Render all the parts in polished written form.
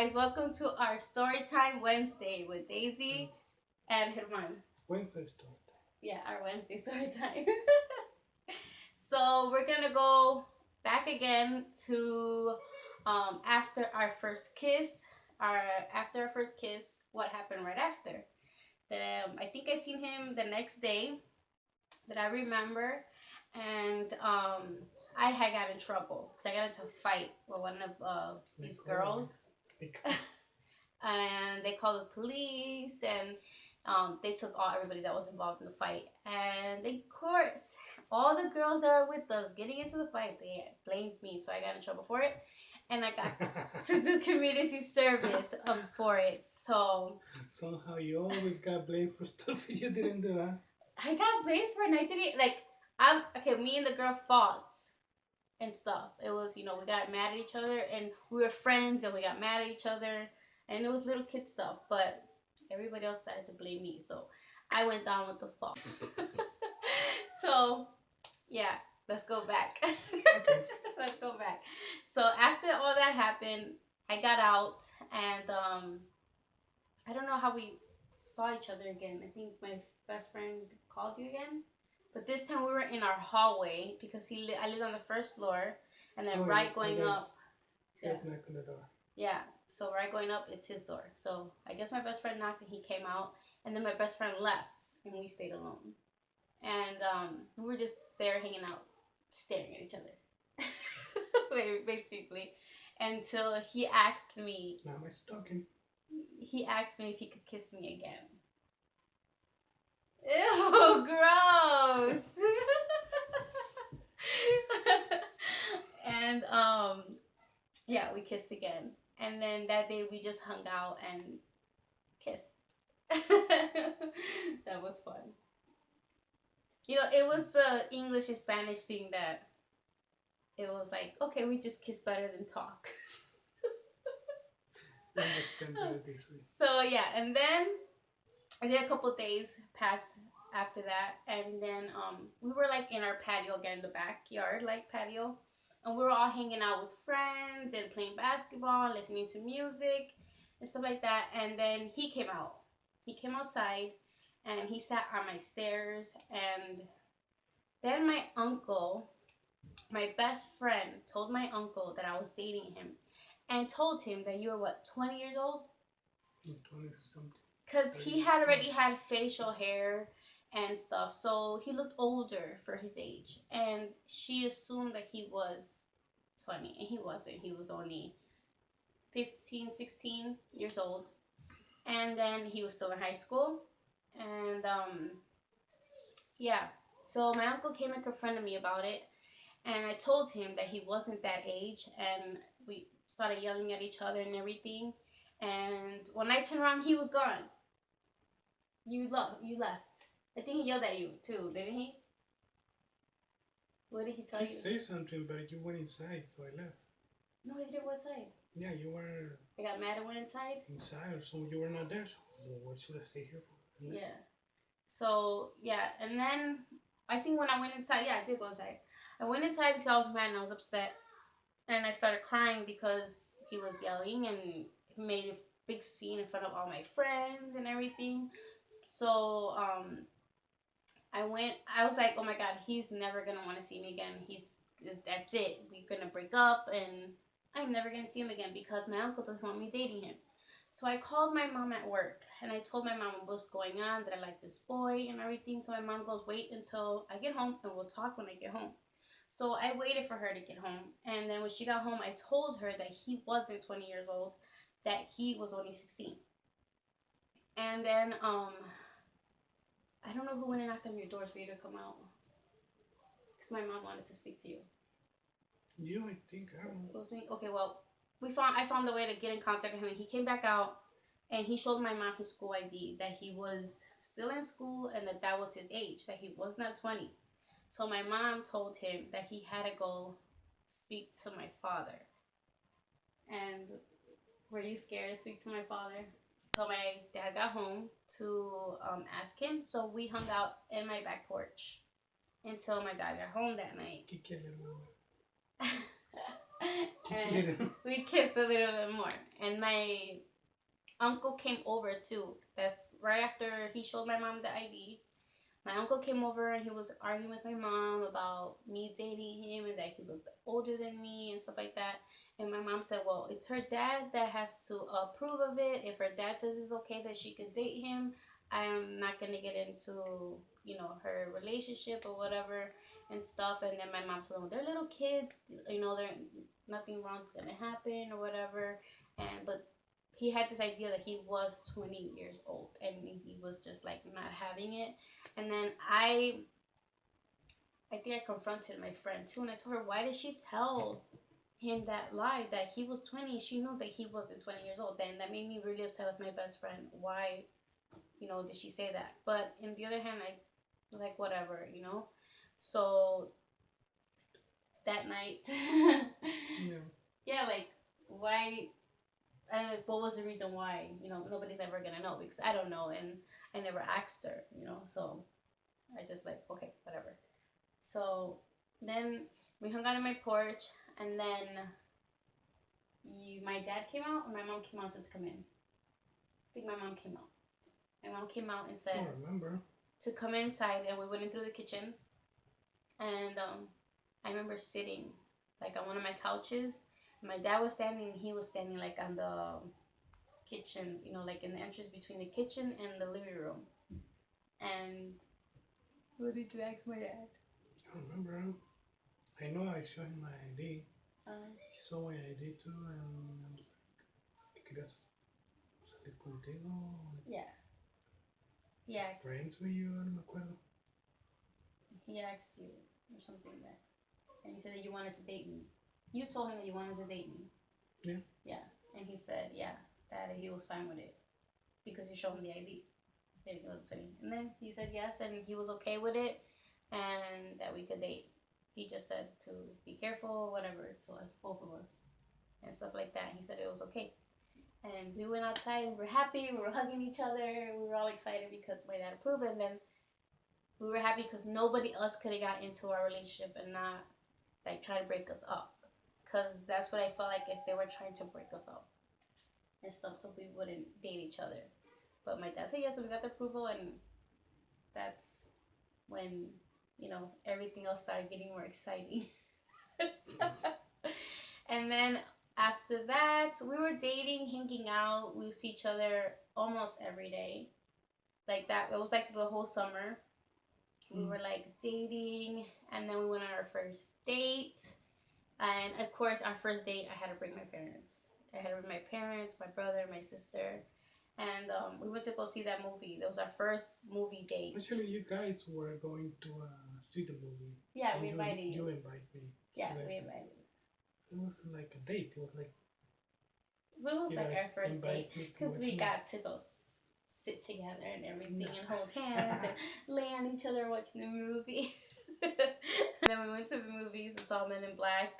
guys. Welcome to our Storytime Wednesday with Daisy and Herman. Wednesday story Yeah, our Wednesday Storytime. So we're gonna go back again to after our first kiss. Our after our first kiss, what happened right after? I think I seen him the next day that I remember, and I had got in trouble because I got into a fight with one of like these girls, like and they called the police, and they took everybody that was involved in the fight, and of course all the girls that were with us getting into the fight, they blamed me, so I got in trouble for it, and I got to do community service for it. So somehow you always got blamed for stuff you didn't do, huh? I got blamed for it, and I didn't like. I'm okay. Me and the girl fought and stuff. It was, we got mad at each other, and we were friends, and we got mad at each other, and it was little kid stuff. But everybody else started to blame me, so I went down with the fault. So yeah, let's go back. Okay. Let's go back. So after all that happened, I got out, and I don't know how we saw each other again. I think my best friend called you again. But this time we were in our hallway because I lived on the first floor, and then Oh, right going up, he yeah, had knocked on the door. yeah. So right going up, it's his door. So I guess my best friend knocked and he came out, and then my best friend left, and we stayed alone. And we were just there hanging out, staring at each other, basically, until he asked me. Not much talking. He asked me if he could kiss me again. Ew, gross. And yeah, we kissed again. And then that day we just hung out and kissed. That was fun. It was the English and Spanish thing that it was like, okay, we just kiss better than talk. We understand better this way. So yeah, and then I did a couple days pass after that, and then we were like in our patio again, the backyard like patio, and we were all hanging out with friends and playing basketball, listening to music and stuff like that. And then he came out. He came outside, and he sat on my stairs. And then my best friend, told my uncle that I was dating him, and told him that you were what, 20 years old? 20 something. Because he had already had facial hair and stuff, so he looked older for his age, and she assumed that he was 20, and he wasn't. He was only 15, 16 years old, and then he was still in high school. And yeah, so my uncle came and confronted me about it, and I told him that he wasn't that age, and we started yelling at each other and everything. And when I turned around, he was gone. You left. I think he yelled at you too, didn't he? What did he tell He you? said something, but you went inside, so I left. No, he didn't. What inside? Yeah, you were I got mad and went inside. inside, or so you were not there. So what should I stay here for? Yeah. So yeah, and then I think when I went inside, yeah, I did go inside. I went inside because I was mad and I was upset, and I started crying because he was yelling and he made a big scene in front of all my friends and everything. So I went. I was like, oh my god, he's never gonna want to see me again. That's it. We're gonna break up, and I'm never gonna see him again because my uncle doesn't want me dating him. So I called my mom at work, and I told my mom what was going on, that I like this boy and everything. So my mom goes, wait until I get home, and we'll talk when I get home. So I waited for her to get home, and then when she got home, I told her that he wasn't 20 years old, that he was only 16. And then I don't know who went and knocked on your doors for you to come out, because my mom wanted to speak to you. You, I think, I don't It know. was me. Okay, well, I found a way to get in contact with him. He came back out, and he showed my mom his school ID, that he was still in school, and that was his age, that he was not 20. So my mom told him that he had to go speak to my father. And were you scared to speak to my father? So my dad got home to ask him. So we hung out in my back porch until my dad got home that night. ¿Qué quiere, hermano? And we kissed a little bit more. And my uncle came over too. That's right after he showed my mom the ID. My uncle came over and he was arguing with my mom about me dating him and that he looked older than me and stuff like that. And my mom said, well, it's her dad that has to approve of it. If her dad says it's okay that she can date him, I'm not going to get into, her relationship or whatever and stuff. And then my mom told them, they're little kids, they're nothing wrong's going to happen or whatever. But he had this idea that he was 20 years old and he was just like not having it. And then I think I confronted my friend too, and I told her, why did she tell him that lie that he was 20? She knew that he wasn't 20 years old. Then that made me really upset with my best friend. Why, did she say that? But on the other hand, I like whatever. So that night, Yeah. yeah, like why? I don't know what was the reason why. Nobody's ever gonna know because I don't know, and I never asked her. So I just like okay, whatever. So then we hung out on my porch, and then my dad came out, and my mom came out to come in. I think my mom came out. My mom came out and I said remember. to come inside, and we went into the kitchen. And I remember sitting like on one of my couches. My dad was standing, he was standing like on the kitchen, like in the entrance between the kitchen and the living room. And what did you ask my dad? I remember. I know I showed him my ID. Uh, He saw my ID too, and ¿querías salir contigo? yeah, he asked. Friends with you? No me acuerdo. He asked you or something like that, and you said that you wanted to date me. You told him that you wanted to date me. Yeah. Yeah, and he said, yeah, that he was fine with it because you showed him the ID. And then he said yes, and he was okay with it, and that we could date. He just said to be careful, whatever, to us, both of us, and stuff like that. He said it was okay. And we went outside and we were happy. We were hugging each other. We were all excited because my dad approved. And then we were happy because nobody else could have got into our relationship and not like try to break us up. Because that's what I felt like if they were trying to break us up and stuff, so we wouldn't date each other. But my dad said yes, and we got the approval, and that's when everything else started getting more exciting. And then after that, we were dating, hanging out. We would see each other almost every day. Like that, it was like the whole summer. We were like dating, and then we went on our first date. And of course, our first date, I had to bring my parents. I had to bring my parents, my brother, my sister, and we went to go see that movie. That was our first movie date. Actually, you guys were going to see the movie. Yeah, we invited you. You invited me. Yeah, we invited you. It was like a date. It was like. It was like our first date because we got to go sit together and everything and hold hands and lay on each other watching the movie. And then we went to the movies and saw Men in Black,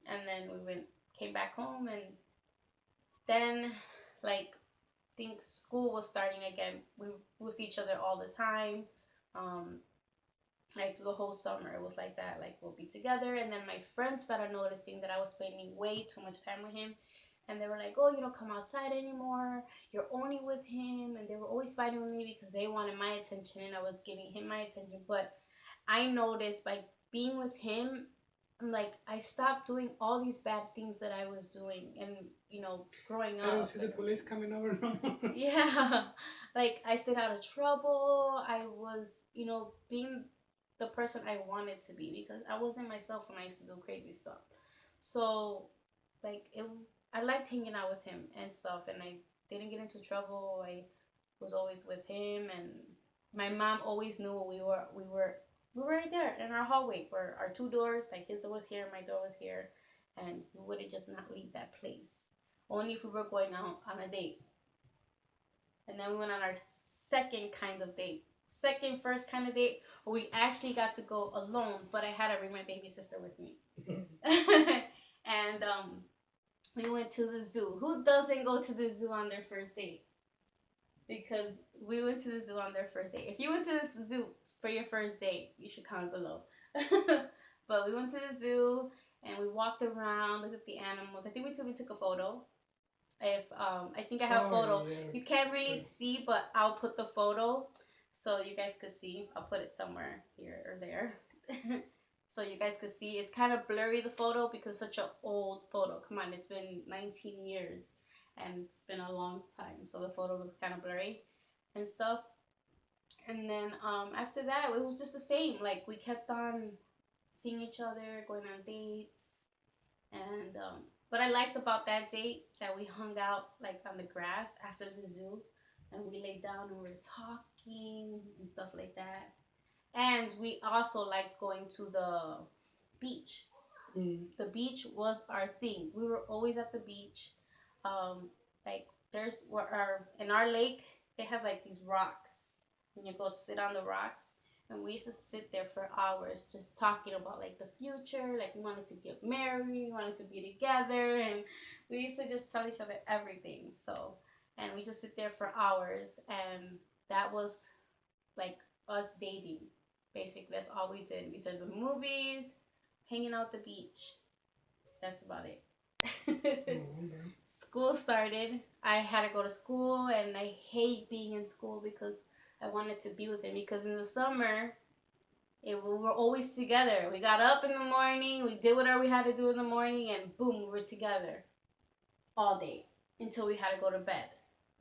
and then came back home, and then like I think school was starting again. We would see each other all the time. Um, like the whole summer it was like that. Like we'll be together, and then my friends started noticing that I was spending way too much time with him, and they were like, oh, you don't come outside anymore, you're only with him. And they were always fighting with me because they wanted my attention and I was giving him my attention. But I noticed by being with him, I'm like, I stopped doing all these bad things that I was doing, and growing up. I don't see the police coming over no more. Yeah, like I stayed out of trouble. I was, being the person I wanted to be because I wasn't myself when I used to do crazy stuff. So, like I liked hanging out with him and stuff, and I didn't get into trouble. I was always with him, and my mom always knew we were right there in our hallway where our two doors, like his door was here, my door was here, and we would have just not leave that place. Only if we were going out on a date. And then we went on our second kind of date. First kind of date where we actually got to go alone, but I had to bring my baby sister with me. And we went to the zoo. Who doesn't go to the zoo on their first date? Because we went to the zoo on their first date. If you went to the zoo for your first date, you should comment below. But we went to the zoo, and we walked around, looked at the animals. I think we took a photo. If I think I have a photo. Yeah. You can't really see, but I'll put the photo so you guys could see. I'll put it somewhere here or there. So you guys could see. It's kind of blurry, the photo, because it's such an old photo. Come on, it's been 19 years and it's been a long time, so the photo looks kind of blurry and stuff. And then after that, it was just the same. Like, we kept on seeing each other, going on dates, and what I liked about that date, that we hung out like on the grass after the zoo, and we laid down and we were talking and stuff like that. And we also liked going to the beach. The beach was our thing. We were always at the beach. Like, there's our in our lake, it has like these rocks, and you go sit on the rocks. And we used to sit there for hours just talking about like the future, like we wanted to get married, we wanted to be together, and we used to just tell each other everything. So, and we just sit there for hours, and that was like us dating. Basically, that's all we did. We saw the movies, hanging out at the beach. That's about it. School started. I had to go to school, and I hate being in school because I wanted to be with him. Because in the summer, we were always together. We got up in the morning, we did whatever we had to do in the morning, and boom, we were together all day until we had to go to bed,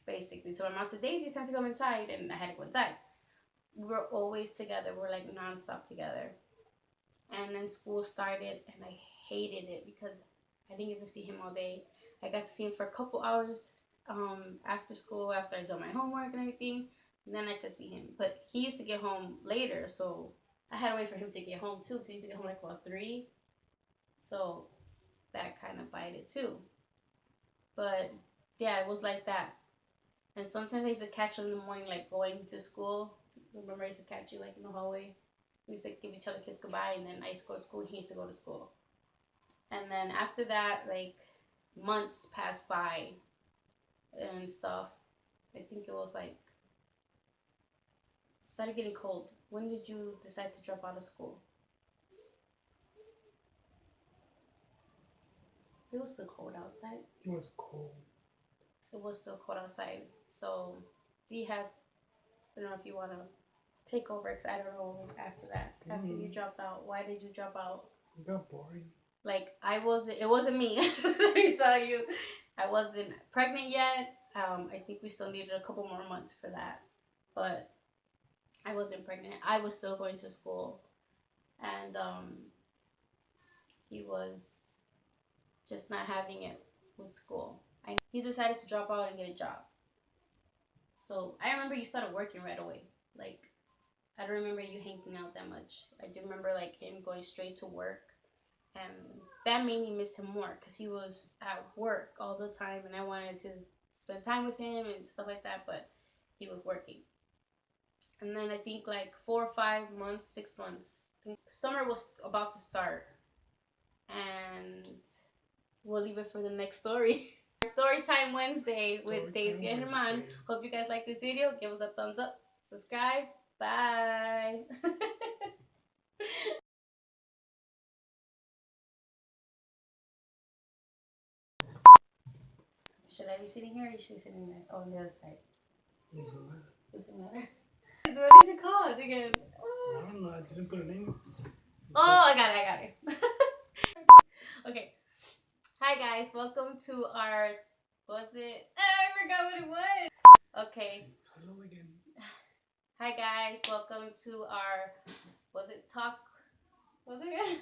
basically. So my mom said, Daisy, it's time to come inside, and I had to go inside. We were always together. We're like nonstop together. And then school started, and I hated it because I didn't get to see him all day. I got to see him for a couple hours after school, after I did my homework and everything. And then I could see him. But he used to get home later, so I had to wait for him to get home too, because he used to get home like about 3. So that kind of bited too. But yeah, it was like that. And sometimes I used to catch him in the morning, like going to school. Remember, I used to catch you like in the hallway. We used to give each other kiss goodbye, and then I used to go to school, and he used to go to school. And then after that, like, months passed by and stuff. I think it was like, it started getting cold. When did you decide to drop out of school? It was still cold outside. It was cold. It was still cold outside. So, do you have, I don't know if you want to take over, because I don't know after that. After you dropped out, why did you drop out? It got boring. Like, it wasn't me. Let me tell you. I wasn't pregnant yet. I think we still needed a couple more months for that. But I wasn't pregnant. I was still going to school. And he was just not having it with school. He decided to drop out and get a job. So I remember you started working right away. Like, I don't remember you hanging out that much. I do remember like him going straight to work, and that made me miss him more because he was at work all the time, and I wanted to spend time with him and stuff like that, but he was working. And then I think like 4 or 5 months, 6 months, summer was about to start, and we'll leave it for the next story. Storytime Wednesday with Daisy and Herman. Hope you guys like this video. Give us a thumbs up, subscribe. Bye. Should I be sitting here, or you should be sitting there? Oh, on the other side. Doesn't matter. What is it called again? I don't know. I didn't put a name. Oh, I got it. Okay. Hi guys, welcome to our. What was it? I forgot what it was. Okay. Hello again. Hi guys, welcome to our. Was it talk? Was it?